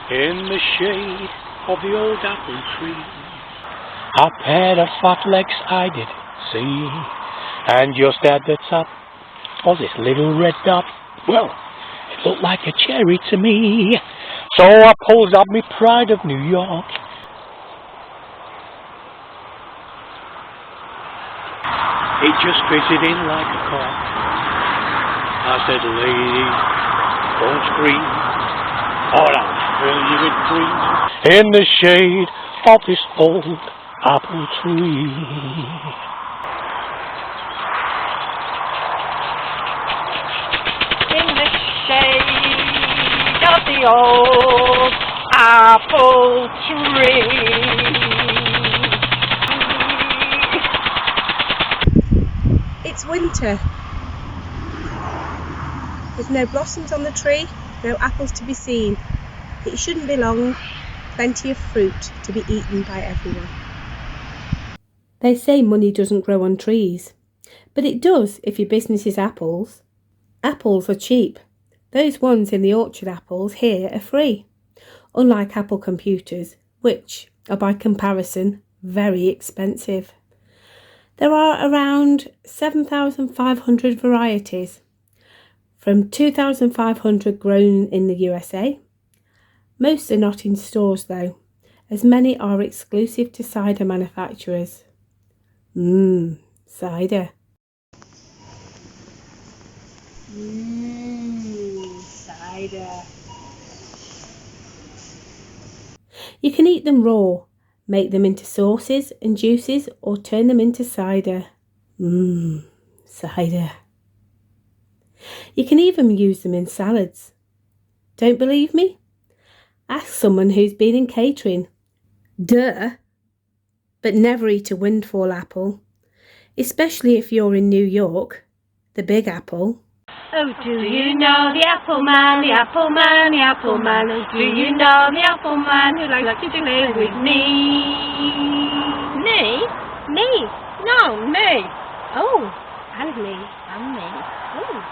in the shade of the old apple tree. A pair of fat legs I did see, and just at the top was this little red dot. Well, it looked like a cherry to me, so I pulls out me pride of New York. It just fitted in like a cork. I said, lady, don't scream, or I'll fill you with dreams in the shade of this old apple tree. In the shade of the old apple tree. It's winter. There's no blossoms on the tree, no apples to be seen. It shouldn't be long, plenty of fruit to be eaten by everyone. They say money doesn't grow on trees, but it does if your business is apples. Apples are cheap. Those ones in the orchard apples here are free, unlike Apple computers, which are by comparison very expensive. There are around 7,500 varieties, from 2,500 grown in the USA. Most are not in stores though, as many are exclusive to cider manufacturers. Cider. Cider. You can eat them raw, make them into sauces and juices, or turn them into cider. Cider. You can even use them in salads. Don't believe me? Ask someone who's been in catering. Duh! But never eat a windfall apple, especially if you're in New York, the Big Apple. Oh, do you know the apple man, the apple man, the apple man? Oh, do you know the apple man who likes to play with me? Me? Me? No, me. Oh, and me, and me. Oh.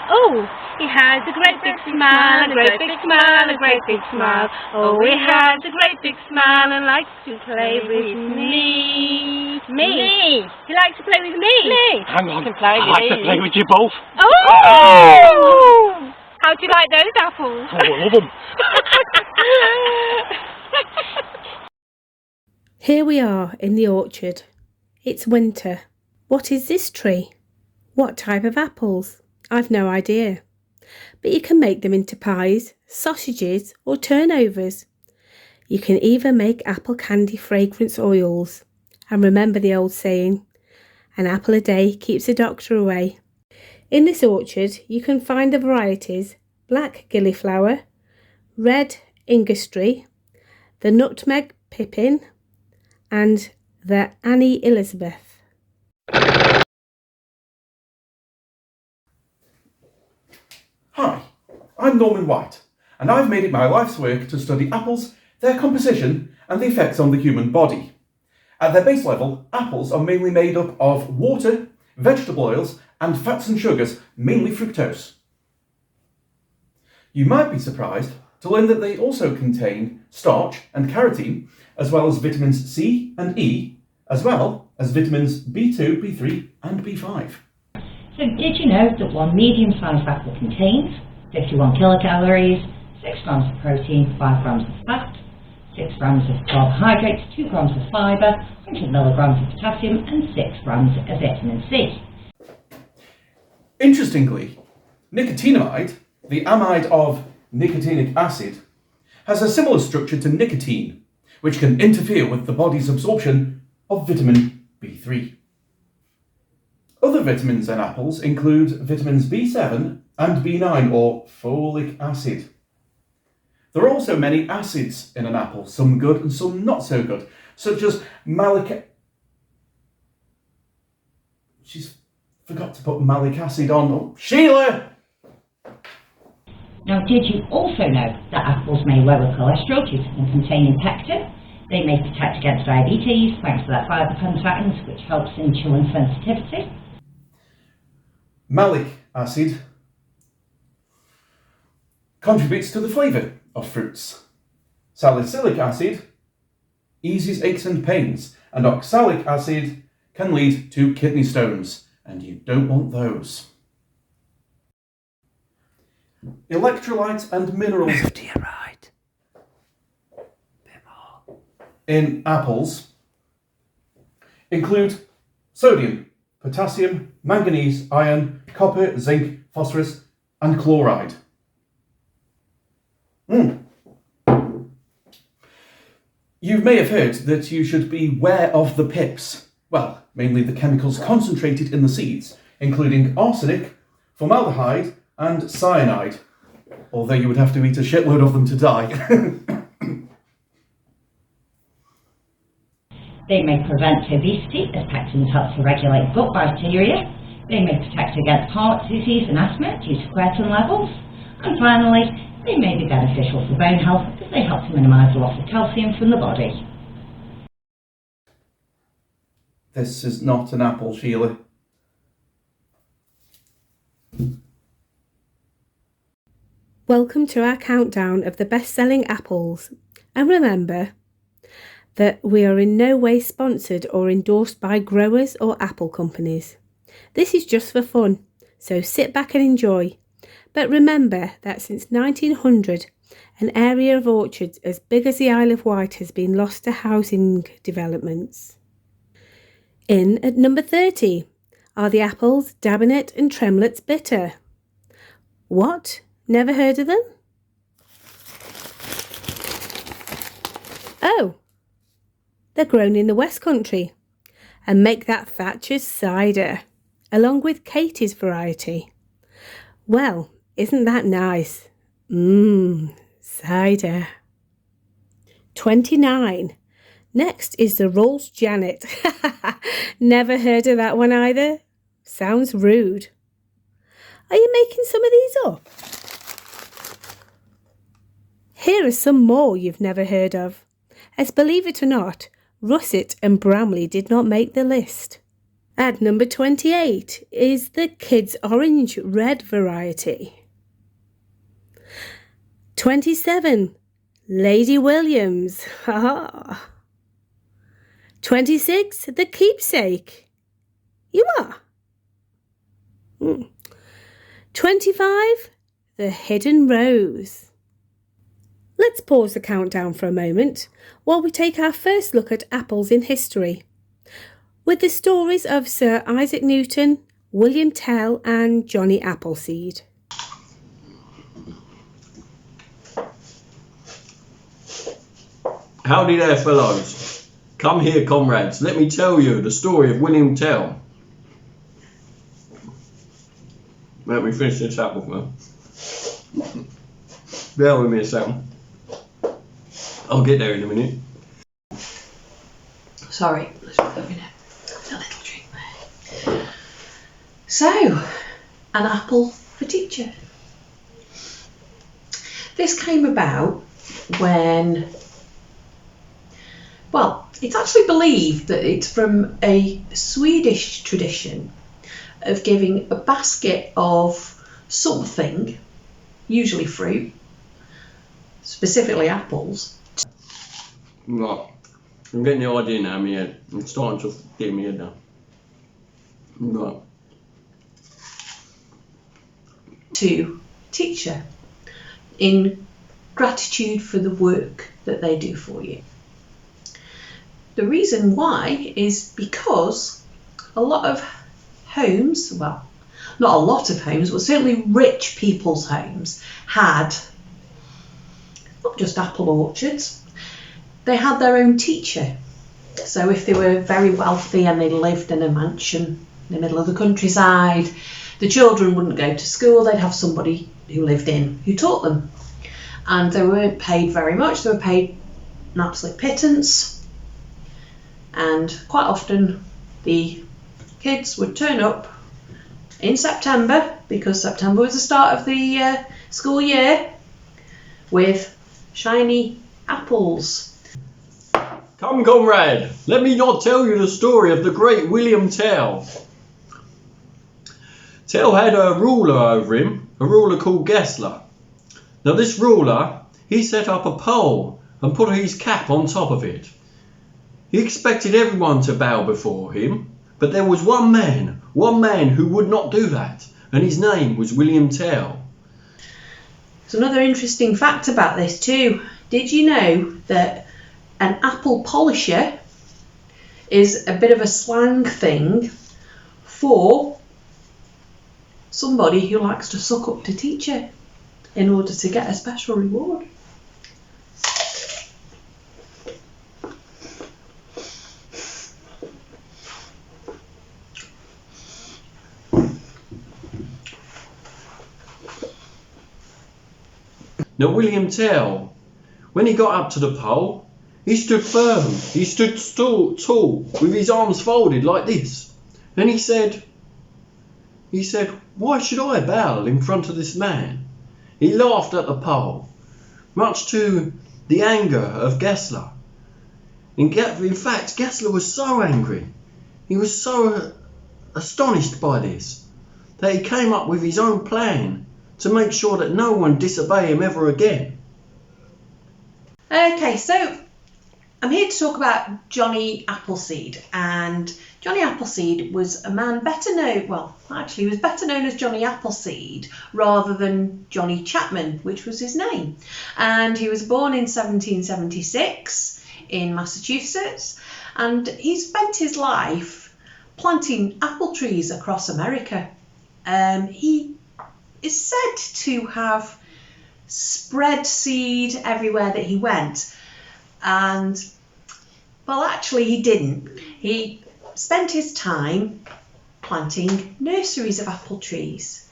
Oh, he has a great big smile, a great big smile, a great big smile. Oh, he has a great big smile and likes to play with me. Me. He likes to play with me. Me. Hang on, He can play I with like to me. play with you both. Oh! How do you like those apples? Oh, I love them. Here we are in the orchard. It's winter. What is this tree? What type of apples? I've no idea. But you can make them into pies, sausages or turnovers. You can even make apple candy fragrance oils. And remember the old saying, an apple a day keeps the doctor away. In this orchard you can find the varieties black gillyflower, red ingustry, the nutmeg pippin and the Annie Elizabeth. Hi, I'm Norman White, and I've made it my life's work to study apples, their composition, and the effects on the human body. At their base level, apples are mainly made up of water, vegetable oils, and fats and sugars, mainly fructose. You might be surprised to learn that they also contain starch and carotene, as well as vitamins C and E, as well as vitamins B2, B3, and B5. So did you know that one medium-sized apple contains 51 kilocalories, 6 grams of protein, 5 grams of fat, 6 grams of carbohydrates, 2 grams of fibre, 100 milligrams of potassium and 6 grams of vitamin C. Interestingly, nicotinamide, the amide of nicotinic acid, has a similar structure to nicotine, which can interfere with the body's absorption of vitamin B3. Other vitamins in apples include vitamins B7 and B9 or folic acid. There are also many acids in an apple, some good and some not so good, such as malic... She's forgot to put malic acid on. Oh, Sheila! Now did you also know that apples may lower cholesterol due to them containing pectin? They may protect against diabetes thanks to their fibre content, which helps insulin sensitivity. Malic acid contributes to the flavour of fruits. Salicylic acid eases aches and pains, and oxalic acid can lead to kidney stones, and you don't want those. Electrolytes and minerals Move to your right. Bit more. in apples include sodium, potassium, manganese, iron, copper, zinc, phosphorus, and chloride. You may have heard that you should beware of the pips. Well, mainly the chemicals concentrated in the seeds, including arsenic, formaldehyde, and cyanide. Although you would have to eat a shitload of them to die. They may prevent obesity, as pectins help to regulate gut bacteria. They may protect against heart disease and asthma due to creatine levels. And finally, they may be beneficial for bone health as they help to minimise the loss of calcium from the body. This is not an apple, Sheila. Welcome to our countdown of the best-selling apples. And remember that we are in no way sponsored or endorsed by growers or apple companies. This is just for fun, so sit back and enjoy. But remember that since 1900, an area of orchards as big as the Isle of Wight has been lost to housing developments. In at number 30 are the apples Dabinett and Tremlett's Bitter. What? Never heard of them? Oh, they're grown in the West Country and make that Thatcher's cider, along with Katie's variety. Well, isn't that nice? Cider. 29. Next is the Rawl's Janet. Never heard of that one either. Sounds rude. Are you making some of these up? Here are some more you've never heard of, as believe it or not, russet and bramley did not make the list. At number 28 is the Kids Orange Red variety. 27, Lady Williams. 26, the Keepsake. You are. 25, the Hidden Rose. Let's pause the countdown for a moment while we take our first look at apples in history, with the stories of Sir Isaac Newton, William Tell and Johnny Appleseed. Howdy there, fellows. Come here, comrades. Let me tell you the story of William Tell. Let me finish this apple, man. Bear with me a second. I'll get there in a minute. Sorry, let's put that in a little drink there. So, an apple for teacher. This came about when, well, it's actually believed that it's from a Swedish tradition of giving a basket of something, usually fruit, specifically apples. Right. I'm getting the idea now in my head. I'm starting to get in my head now. Right. To teacher in gratitude for the work that they do for you. The reason why is because a lot of homes, well, not a lot of homes, but certainly rich people's homes had not just apple orchards, they had their own teacher. So if they were very wealthy and they lived in a mansion in the middle of the countryside, the children wouldn't go to school, they'd have somebody who lived in who taught them. And they weren't paid very much, they were paid an absolute pittance. And quite often the kids would turn up in September, because September was the start of the school year, with shiny apples. Come, comrade, let me not tell you the story of the great William Tell. Tell had a ruler over him, a ruler called Gessler. Now this ruler, he set up a pole and put his cap on top of it. He expected everyone to bow before him, but there was one man who would not do that, and his name was William Tell. There's another interesting fact about this too. Did you know that an apple polisher is a bit of a slang thing for somebody who likes to suck up to teacher in order to get a special reward? Now William Tell, when he got up to the pole, he stood firm, he stood tall, with his arms folded like this. And he said, why should I bow in front of this man? He laughed at the pole, much to the anger of Gessler. In fact, Gessler was so angry, he was so astonished by this, that he came up with his own plan to make sure that no one disobey him ever again. Okay, so I'm here to talk about Johnny Appleseed, and Johnny Appleseed was a man better known, well, actually he was better known as Johnny Appleseed rather than Johnny Chapman, which was his name. And he was born in 1776 in Massachusetts, and he spent his life planting apple trees across America. He is said to have spread seed everywhere that he went, and well, actually he didn't. He spent his time planting nurseries of apple trees.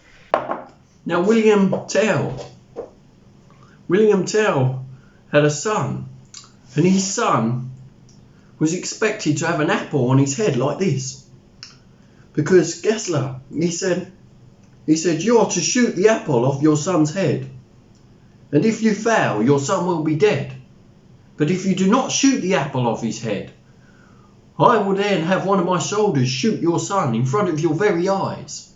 Now William Tell had a son, and his son was expected to have an apple on his head like this, because Gessler, he said, you are to shoot the apple off your son's head, and if you fail, your son will be dead. But if you do not shoot the apple off his head, I will then have one of my soldiers shoot your son in front of your very eyes.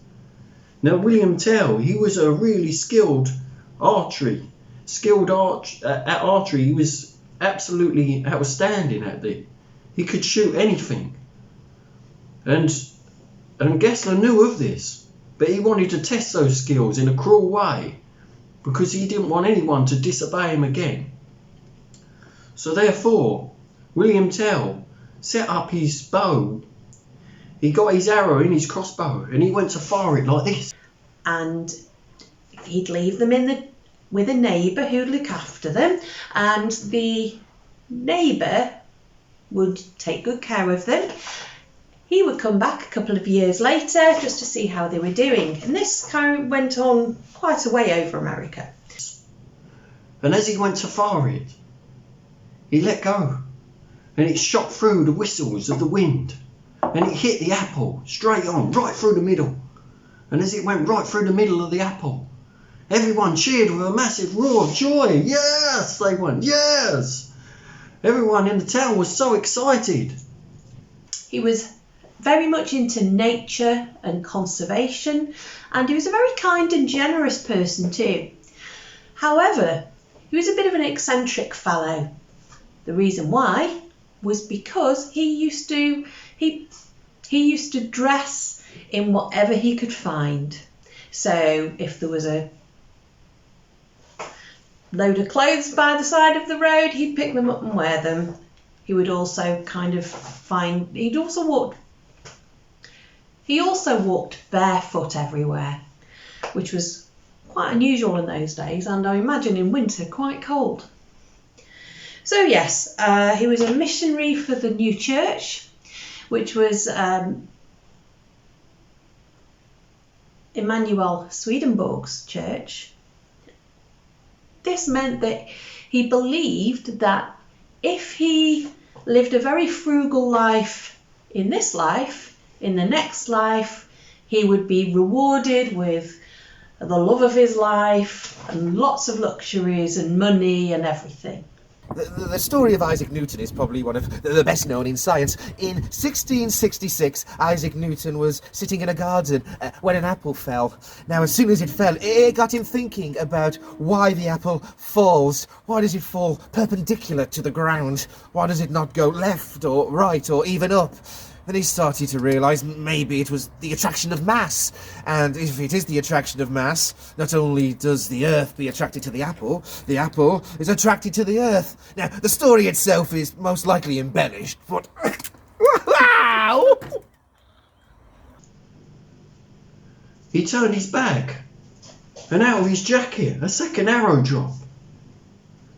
Now William Tell, he was a really skilled at archery. He was absolutely outstanding at it. He could shoot anything. And Gessler knew of this. But he wanted to test those skills in a cruel way, because he didn't want anyone to disobey him again. So therefore, William Tell set up his bow. He got his arrow in his crossbow, and he went to fire it like this. And he'd leave them with a neighbour who'd look after them, and the neighbour would take good care of them. He would come back a couple of years later just to see how they were doing. And this kind of went on quite a way over America. And as he went to fire it, he let go. And it shot through the whistles of the wind. And it hit the apple straight on, right through the middle. And as it went right through the middle of the apple, everyone cheered with a massive roar of joy. Yes, they went, yes. Everyone in the town was so excited. He was very much into nature and conservation, and he was a very kind and generous person too. However, he was a bit of an eccentric fellow. The reason why was because he used to dress in whatever he could find. So if there was a load of clothes by the side of the road, he'd pick them up and wear them. He would also He also walked barefoot everywhere, which was quite unusual in those days, and I imagine in winter quite cold. So yes, he was a missionary for the new church, which was Emanuel Swedenborg's church. This meant that he believed that if he lived a very frugal life in this life, in the next life, he would be rewarded with the love of his life and lots of luxuries and money and everything. The story of Isaac Newton is probably one of the best known in science. In 1666, Isaac Newton was sitting in a garden when an apple fell. Now, as soon as it fell, it got him thinking about why the apple falls. Why does it fall perpendicular to the ground? Why does it not go left or right or even up? Then he started to realise maybe it was the attraction of mass. And if it is the attraction of mass, not only does the earth be attracted to the apple is attracted to the earth. Now, the story itself is most likely embellished, but... Wow! He turned his back, and out of his jacket a second arrow dropped.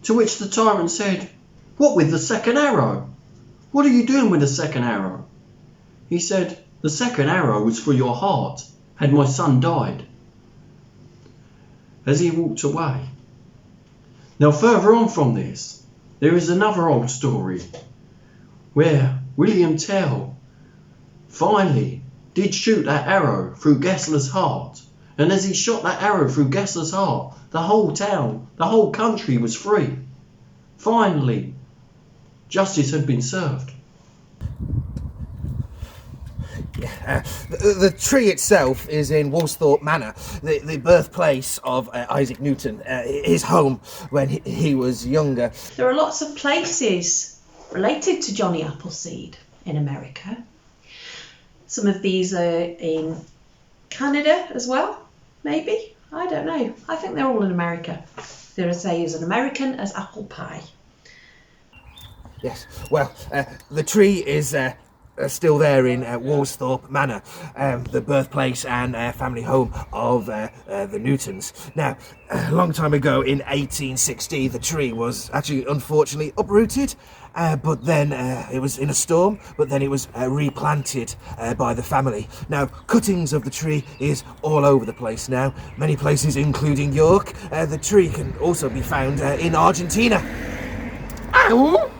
To which the tyrant said, "What with the second arrow? What are you doing with the second arrow?" He said, "The second arrow was for your heart, had my son died." As he walked away. Now further on from this, there is another old story, where William Tell finally did shoot that arrow through Gessler's heart. And as he shot that arrow through Gessler's heart, the whole town, the whole country was free. Finally, justice had been served. The tree itself is in Woolsthorpe Manor, the birthplace of Isaac Newton, his home when he was younger. There are lots of places related to Johnny Appleseed in America. Some of these are in Canada as well, maybe. I don't know. I think they're all in America. They're as an American as apple pie. Yes, well, the tree is... still there in Woolsthorpe Manor, the birthplace and family home of the Newtons. Now, a long time ago in 1860, the tree was actually unfortunately uprooted, but then it was in a storm, but then it was replanted by the family. Now, cuttings of the tree is all over the place now, many places including York. The tree can also be found in Argentina. Ow!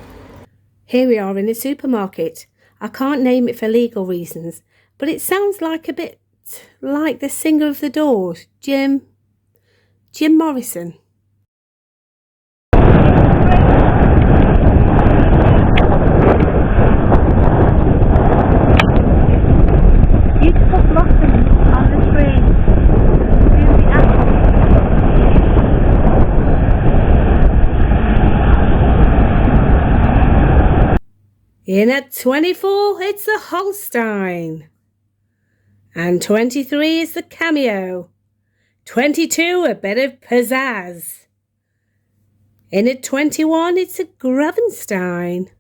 Here we are in a supermarket. I can't name it for legal reasons, but it sounds like a bit like the singer of the Doors, Jim Morrison. Beautiful blossoms on the tree. Beauty apples. In at 24, it's the Holstein. And 23 is the Cameo. 22, a bit of Pazazz. In at 21, it's a Gravenstein.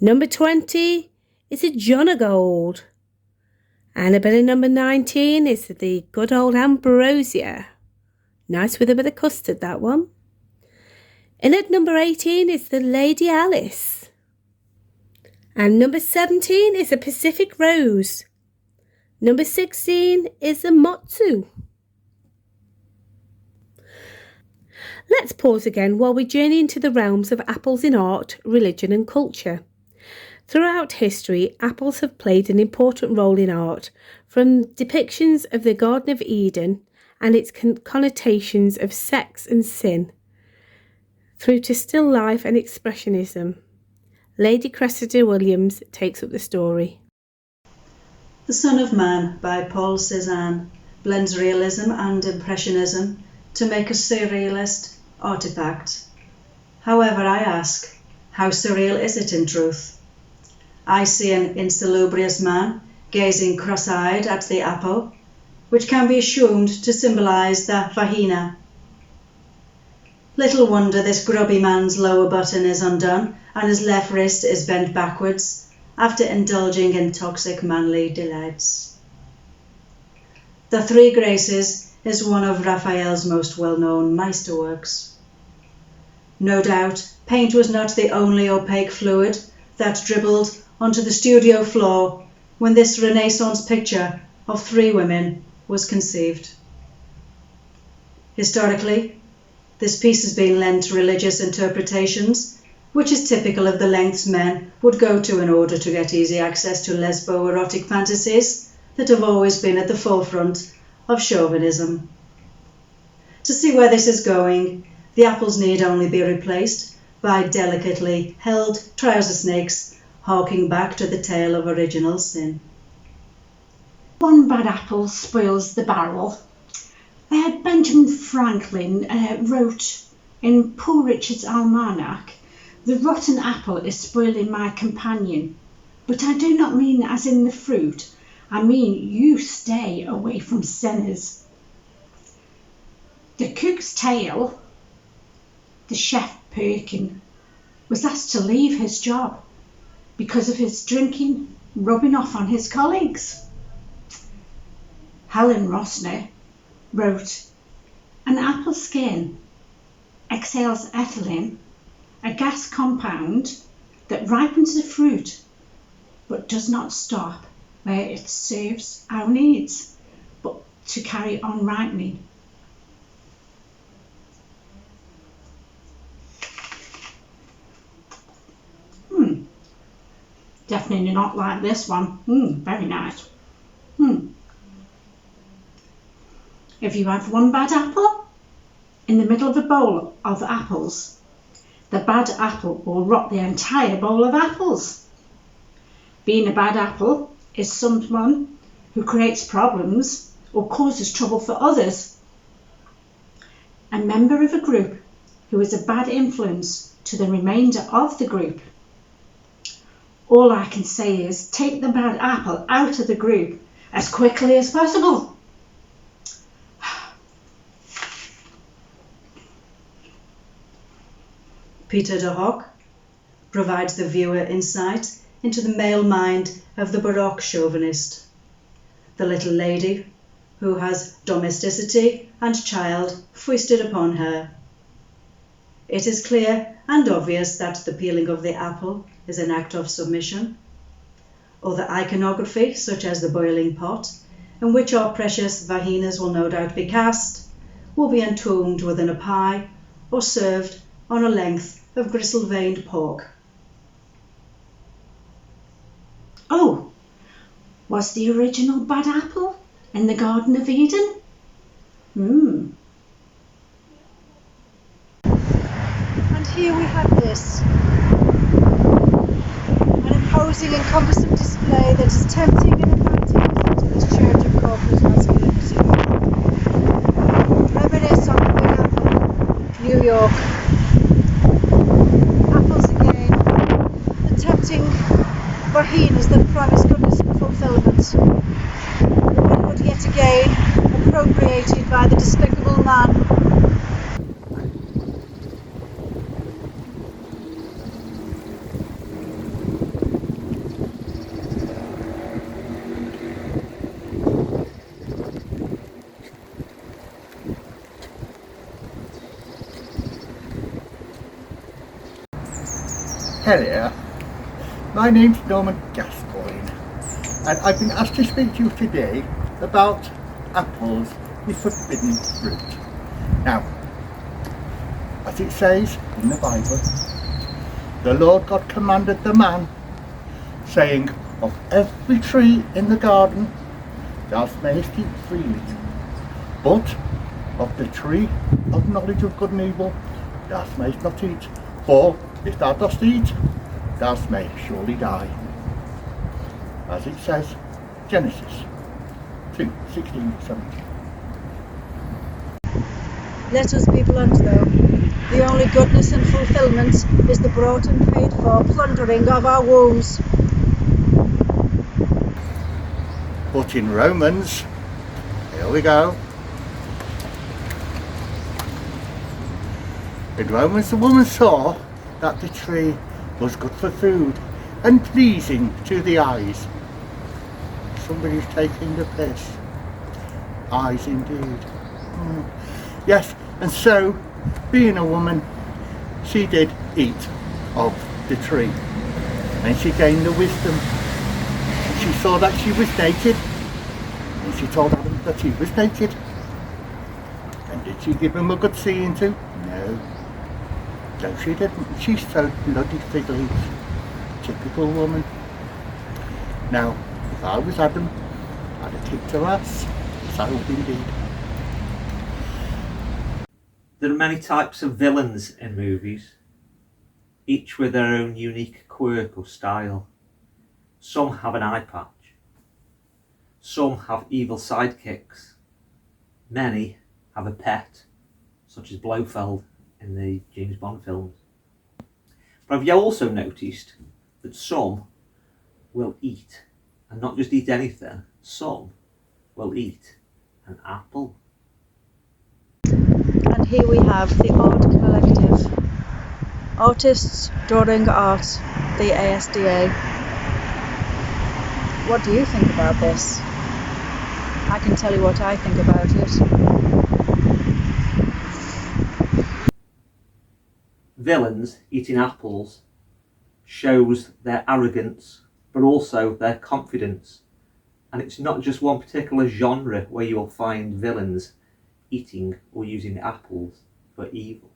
Number 20 is a Jonagold. And a bit of number 19 is the good old Ambrosia. Nice with a bit of custard, that one. In at number 18 is the Lady Alice. And number 17 is a Pacific Rose. Number 16 is a Mutsu. Let's pause again while we journey into the realms of apples in art, religion and culture. Throughout history, apples have played an important role in art, from depictions of the Garden of Eden and its connotations of sex and sin, through to still life and expressionism. Lady Cressida Williams takes up the story. The Son of Man by Paul Cézanne blends realism and impressionism to make a surrealist artifact. However, I ask, how surreal is it in truth? I see an insalubrious man gazing cross-eyed at the apple, which can be assumed to symbolise the vagina. Little wonder this grubby man's lower button is undone and his left wrist is bent backwards after indulging in toxic manly delights. The Three Graces is one of Raphael's most well-known meisterworks. No doubt, paint was not the only opaque fluid that dribbled onto the studio floor when this Renaissance picture of three women was conceived. Historically, this piece has been lent to religious interpretations, which is typical of the lengths men would go to in order to get easy access to lesbo-erotic fantasies that have always been at the forefront of chauvinism. To see where this is going, the apples need only be replaced by delicately held trouser snakes harking back to the tale of original sin. One bad apple spoils the barrel. Benjamin Franklin wrote in Poor Richard's Almanac, "The rotten apple is spoiling my companion, but I do not mean as in the fruit, I mean you stay away from sinners." The cook's tale, the chef Perkin, was asked to leave his job because of his drinking rubbing off on his colleagues. Helen Rosner wrote, "An apple skin exhales ethylene, a gas compound that ripens the fruit but does not stop where it serves our needs, but to carry on ripening." Definitely not like this one. Very nice. If you have one bad apple in the middle of a bowl of apples, the bad apple will rot the entire bowl of apples. Being a bad apple is someone who creates problems or causes trouble for others. A member of a group who is a bad influence to the remainder of the group. All I can say is take the bad apple out of the group as quickly as possible. Peter de Hoc provides the viewer insight into the male mind of the Baroque chauvinist, the little lady who has domesticity and child foisted upon her. It is clear and obvious that the peeling of the apple is an act of submission. Other iconography, such as the boiling pot, in which our precious vaginas will no doubt be cast, will be entombed within a pie or served on a length of gristle-veined pork. Oh, was the original bad apple in the Garden of Eden? And here we have this, an imposing and cumbersome display that is tempting and inviting to this church of corporate masculinity. Reminisce on the Big Apple, New York. Apples again, the tempting vaginas that promise goodness and fulfillment. Womanhood yet again appropriated by the despicable man. Hello, my name's Norman Gascoigne, and I've been asked to speak to you today about apples with forbidden fruit. Now, as it says in the Bible, the Lord God commanded the man, saying, "Of every tree in the garden thou mayest eat freely, but of the tree of knowledge of good and evil thou mayest not eat, for if thou dost eat, thou mayst surely die." As it says, Genesis 2:16-17. Let us be blunt though, the only goodness and fulfilment is the brought and paid for plundering of our wombs. But in Romans, here we go. In Romans, the woman saw that the tree was good for food and pleasing to the eyes. Somebody's taking the piss. Eyes indeed. Yes, and so, being a woman, she did eat of the tree, and she gained the wisdom. And she saw that she was naked, and she told Adam that he was naked. And did she give him a good seeing to? No. No, she didn't. She sewed bloody fig leaves. Typical woman. Now, if I was Adam, I'd have kicked her ass. So indeed. There are many types of villains in movies. each with their own unique quirk or style. Some have an eye patch. Some have evil sidekicks. Many have a pet, such as Blofeld in the James Bond films. But have you also noticed that some will eat, and not just eat anything, some will eat an apple? And here we have the Art Collective. Artists drawing art, the ASDA. What do you think about this? I can tell you what I think about it. Villains eating apples shows their arrogance, but also their confidence. And it's not just one particular genre where you will find villains eating or using apples for evil.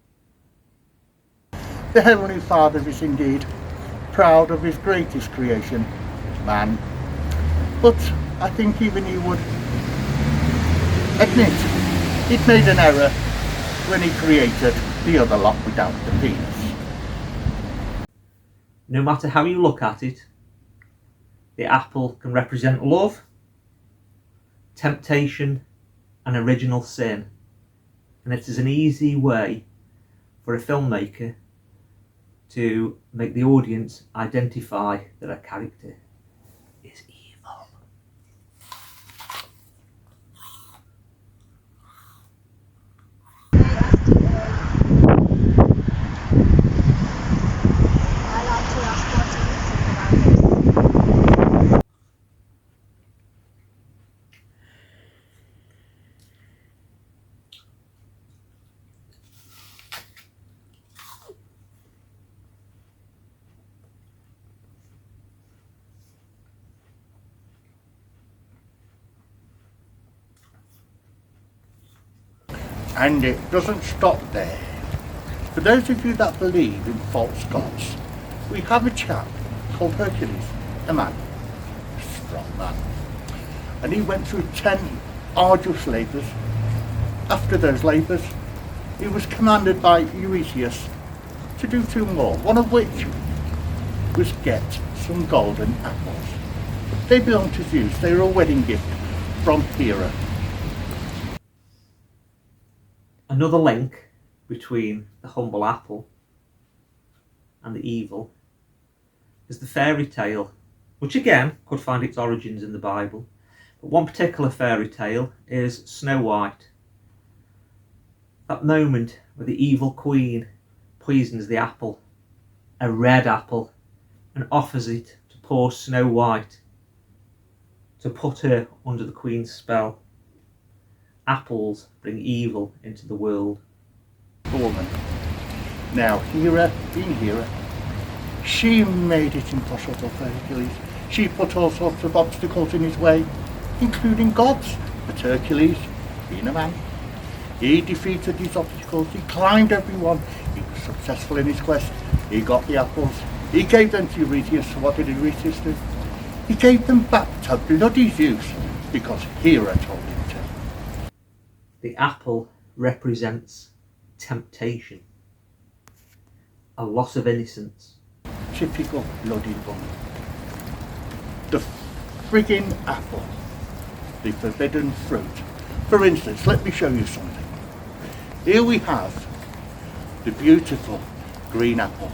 The Heavenly Father is indeed proud of his greatest creation, man. But I think even he would admit he'd made an error when he created the other lot without the penis. No matter how you look at it, the apple can represent love, temptation, and original sin. And it is an easy way for a filmmaker to make the audience identify that a character is evil. And it doesn't stop there. For those of you that believe in false gods, we have a chap called Hercules, a man, a strong man. And he went through 10 arduous labours. After those labours, he was commanded by Eurystheus to do 2 more, one of which was get some golden apples. They belonged to Zeus, they were a wedding gift from Hera. Another link between the humble apple and the evil is the fairy tale, which again could find its origins in the Bible. But one particular fairy tale is Snow White. That moment where the evil queen poisons the apple, a red apple, and offers it to poor Snow White to put her under the queen's spell. Apples bring evil into the world. Woman. Now, Hera, being Hera, she made it impossible for Hercules. She put all sorts of obstacles in his way, including gods. But Hercules, being a man, he defeated these obstacles. He climbed every one. He was successful in his quest. He got the apples. He gave them to Eurystheus. What did Eurystheus do? He gave them back to bloody Zeus because Hera told him to. The apple represents temptation, a loss of innocence. Typical bloody woman. The friggin' apple, the forbidden fruit. For instance, let me show you something. Here we have the beautiful green apple.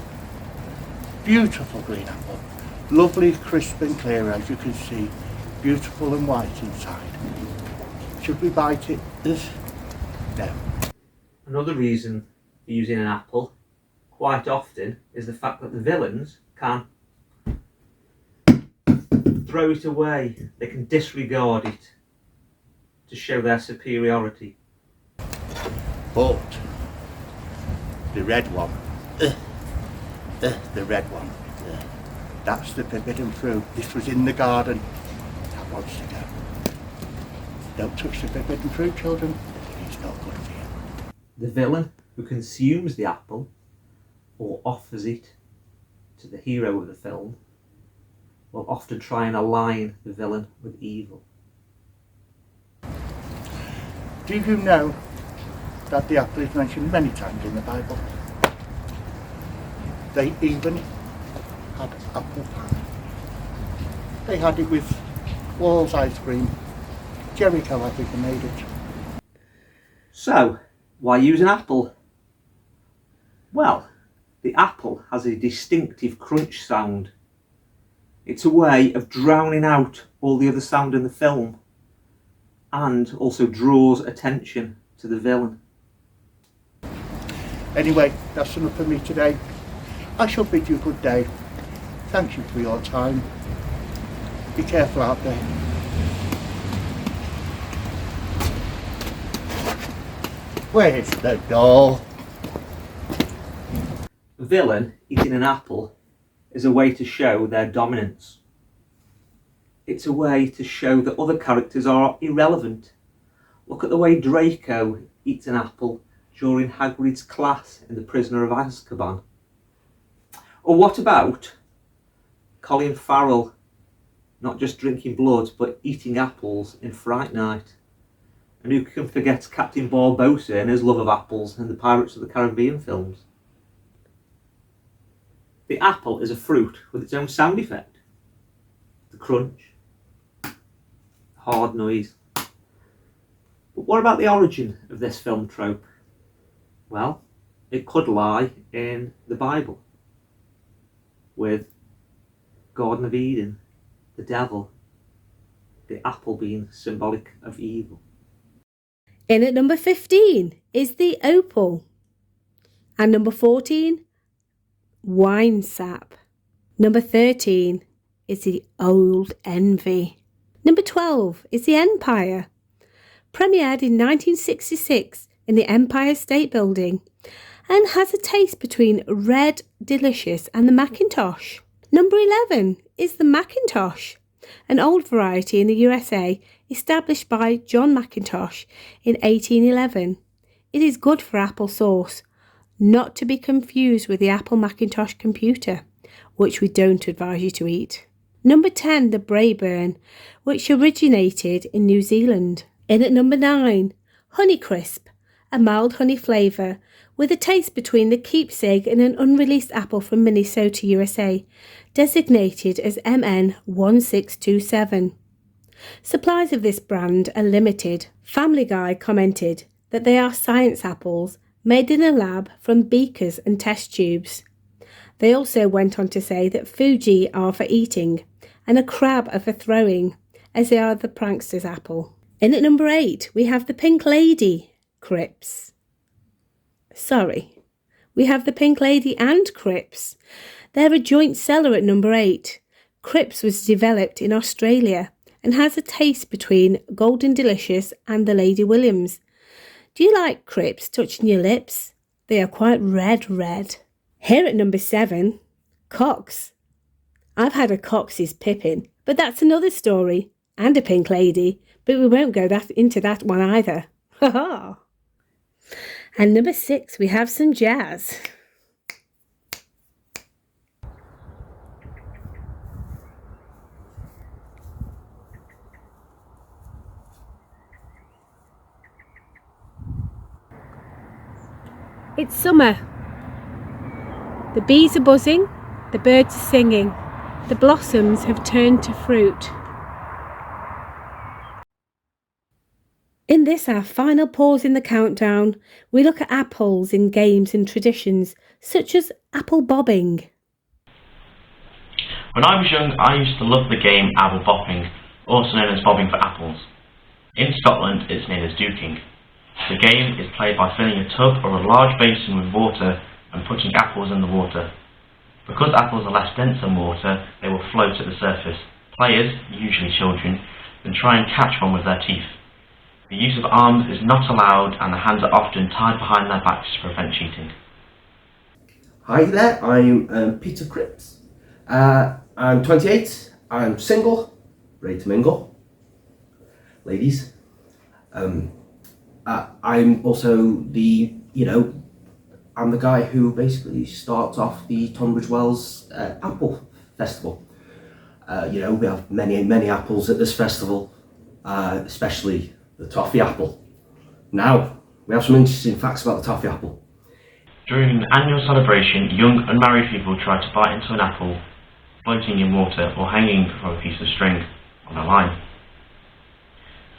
Beautiful green apple. Lovely, crisp and clear, as you can see. Beautiful and white inside. Should we bite it? No. Another reason for using an apple quite often is the fact that the villains can throw it away. They can disregard it to show their superiority. But the red one, the red one, that's the forbidden fruit. This was in the garden. That wants to go. Don't touch the forbidden fruit, children. It's not good for you. The villain who consumes the apple or offers it to the hero of the film will often try and align the villain with evil. Do you know that the apple is mentioned many times in the Bible? They even had apple pie. They had it with Wall's ice cream. Jericho, I think, they made it. So, why use an apple? Well, the apple has a distinctive crunch sound. It's a way of drowning out all the other sound in the film, and also draws attention to the villain. Anyway, that's enough for me today. I shall bid you good day. Thank you for your time. Be careful out there. Where's the doll? A villain eating an apple is a way to show their dominance. It's a way to show that other characters are irrelevant. Look at the way Draco eats an apple during Hagrid's class in The Prisoner of Azkaban. Or what about Colin Farrell not just drinking blood but eating apples in Fright Night? And who can forget Captain Barbossa and his love of apples in the Pirates of the Caribbean films? The apple is a fruit with its own sound effect. The crunch, the hard noise. But what about the origin of this film trope? Well, it could lie in the Bible, with Garden of Eden, the devil, the apple being symbolic of evil. In at number 15 is the Opal. And number 14, Winesap. Number 13 is the Old Envy. Number 12 is the Empire. Premiered in 1966 in the Empire State Building and has a taste between Red Delicious and the Macintosh. Number 11 is the Macintosh, an old variety in the USA established by John Macintosh in 1811. It is good for apple sauce, not to be confused with the Apple Macintosh computer, which we don't advise you to eat. Number 10, the Braeburn, which originated in New Zealand. In at number 9, Honeycrisp, a mild honey flavour with a taste between the Keepsake and an unreleased apple from Minnesota, USA, designated as MN1627. Supplies of this brand are limited. Family Guy commented that they are science apples made in a lab from beakers and test tubes. They also went on to say that Fuji are for eating and a crab are for throwing, as they are the prankster's apple. In at number 8, we have the Pink Lady Crips. We have the Pink Lady and Crips. They're a joint seller at number 8. Crips was developed in Australia and has a taste between Golden Delicious and the Lady Williams. Do you like Crips touching your lips? They are quite red. Here at number 7, Cox. I've had a Cox's Pippin, but that's another story. And a Pink Lady, but we won't go into that one either. Ha ha! And number 6, we have some jazz. It's summer. The bees are buzzing, the birds are singing, the blossoms have turned to fruit. In this, our final pause in the countdown, we look at apples in games and traditions, such as apple bobbing. When I was young, I used to love the game apple bopping, also known as bobbing for apples. In Scotland, it's known as duking. The game is played by filling a tub or a large basin with water and putting apples in the water. Because apples are less dense than water, they will float at the surface. Players, usually children, then try and catch one with their teeth. The use of arms is not allowed and the hands are often tied behind their backs to prevent cheating. Hi there, I'm Peter Cripps. I'm 28, I'm single, ready to mingle. Ladies. I'm also I'm the guy who basically starts off the Tunbridge Wells Apple Festival. We have many apples at this festival, especially the toffee apple. Now, we have some interesting facts about the toffee apple. During the annual celebration, young unmarried people try to bite into an apple, floating in water or hanging from a piece of string on a line.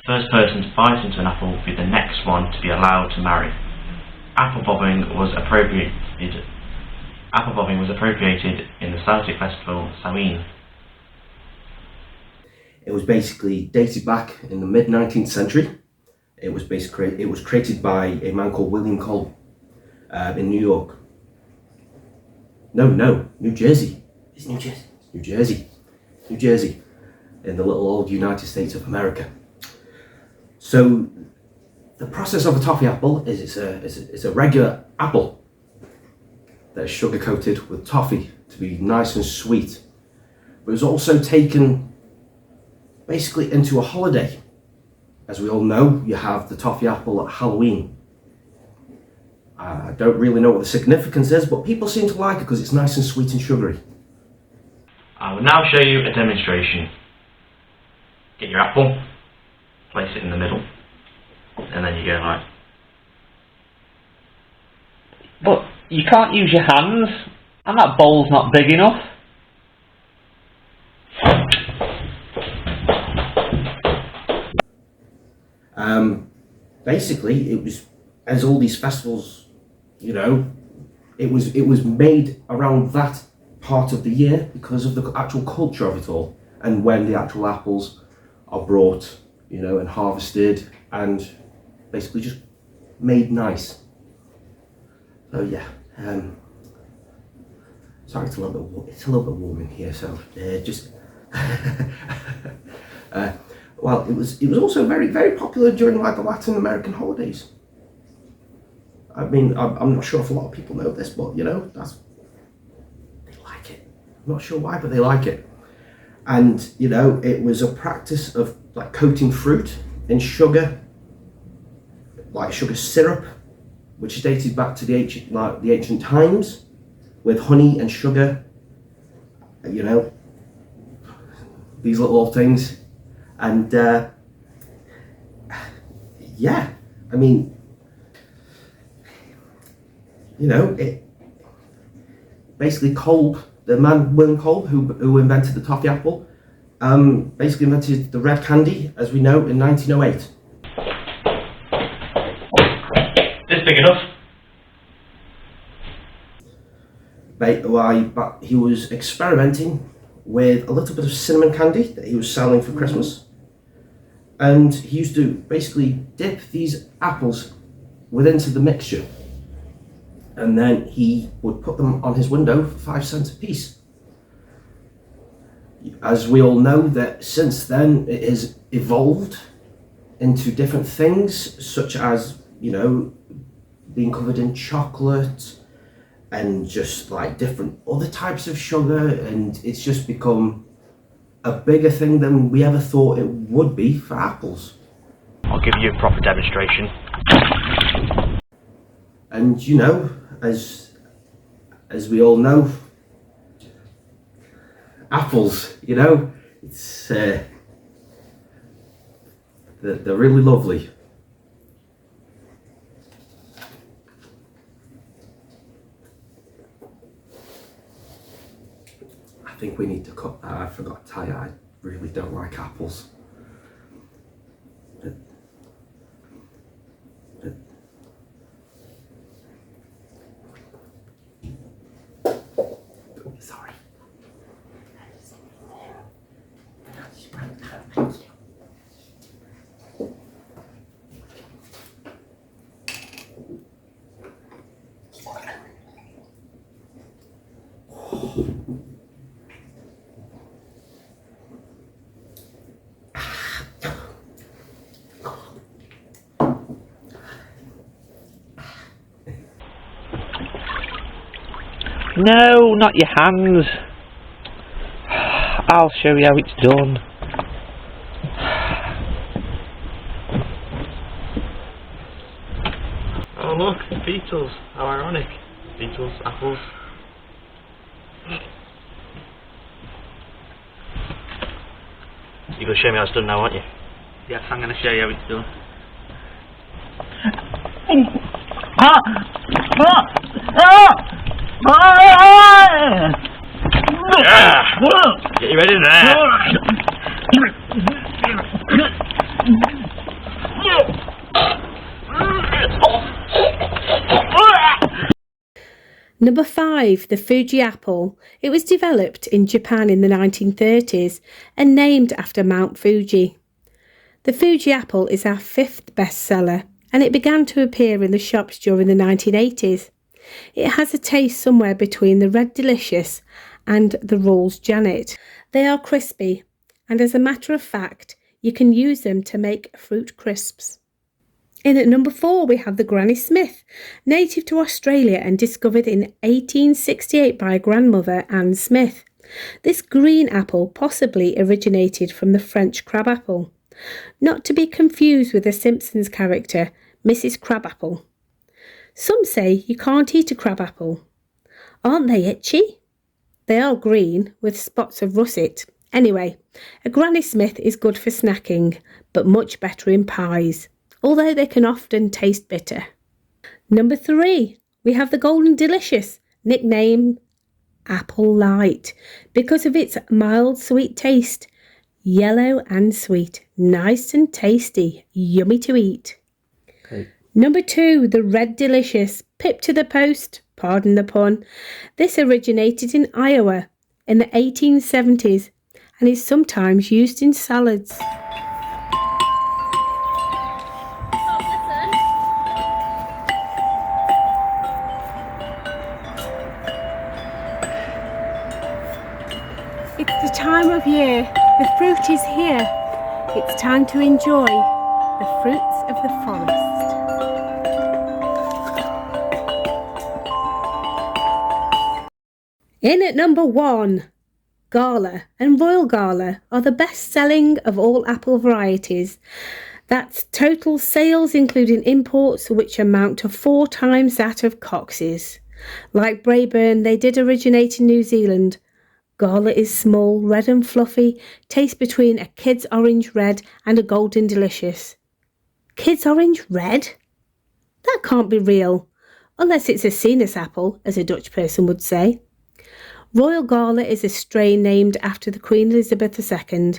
The first person to bite into an apple will be the next one to be allowed to marry. Apple bobbing was appropriated in the Celtic festival Samhain. It was basically dated back in the mid-19th century. It was created by a man called William Cole in New York. No, New Jersey. It's New Jersey. New Jersey, in the little old United States of America. So, the process of a toffee apple is it's a regular apple that is sugar coated with toffee to be nice and sweet. But it's also taken basically into a holiday. As we all know, you have the toffee apple at Halloween. I don't really know what the significance is, but people seem to like it because it's nice and sweet and sugary. I will now show you a demonstration. Get your apple, place it in the middle, and then you go like. But you can't use your hands, and that bowl's not big enough. Basically, it was, as all these festivals, you know, it was made around that part of the year because of the actual culture of it all, and when the actual apples are brought, you know, and harvested and basically just made nice. So yeah, sorry, it's a little bit warm in here, so just. Well, it was also very, very popular during like the Latin American holidays. I mean, I'm not sure if a lot of people know this, but you know, they like it. I'm not sure why, but they like it. And you know, it was a practice of like coating fruit in sugar, like sugar syrup, which is dated back to the ancient times, with honey and sugar. You know, these little things. And yeah, I mean, you know, it basically Kolb, the man William Kolb, who invented the toffee apple, basically invented the red candy, as we know, in 1908. This big enough? But he was experimenting with a little bit of cinnamon candy that he was selling for Christmas. And he used to basically dip these apples into the mixture. And then he would put them on his window for 5 cents a piece. As we all know, that since then it has evolved into different things, such as, you know, being covered in chocolate and just like different other types of sugar, and it's just become a bigger thing than we ever thought it would be for apples. I'll give you a proper demonstration. And you know, as we all know, apples, you know, it's they're really lovely. I think we need to cut that. I forgot to tell you, I really don't like apples. Sorry. Thank you. No, not your hands. I'll show you how it's done. Oh look, beetles. How ironic. Beetles, apples. You're going to show me how it's done now, aren't you? Yes, I'm going to show you how it's done. Get you ready there. Number 5, the Fuji apple. It was developed in Japan in the 1930s and named after Mount Fuji. The Fuji apple is our 5th bestseller, and it began to appear in the shops during the 1980s. It has a taste somewhere between the Red Delicious and the Rawls Janet. They are crispy, and as a matter of fact, you can use them to make fruit crisps. In at number 4, we have the Granny Smith, native to Australia and discovered in 1868 by grandmother Anne Smith. This green apple possibly originated from the French crabapple, not to be confused with the Simpsons character, Mrs. Crabapple. Some say you can't eat a crabapple. Aren't they itchy? They are green with spots of russet. Anyway, a Granny Smith is good for snacking, but much better in pies, although they can often taste bitter. Number 3, we have the Golden Delicious, nicknamed Apple Light, because of its mild sweet taste. Yellow and sweet, nice and tasty, yummy to eat. Okay. Number 2, the Red Delicious, pip to the post, pardon the pun. This originated in Iowa in the 1870s and is sometimes used in salads. It's the time of year, the fruit is here. It's time to enjoy the fruits of the forest. In at number 1, Gala and Royal Gala are the best-selling of all apple varieties. That's total sales including imports, which amount to 4 times that of Cox's. Like Braeburn, they did originate in New Zealand. Gala is small, red and fluffy, tastes between a Kid's Orange Red and a Golden Delicious. Kid's Orange Red? That can't be real, unless it's a Cenas apple, as a Dutch person would say. Royal Gala is a strain named after the Queen Elizabeth II,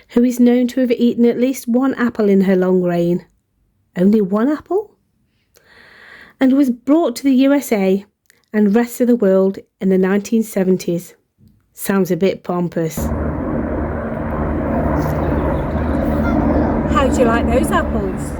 who is known to have eaten at least 1 apple in her long reign. Only 1 apple? And was brought to the USA and rest of the world in the 1970s. Sounds a bit pompous. How do you like those apples?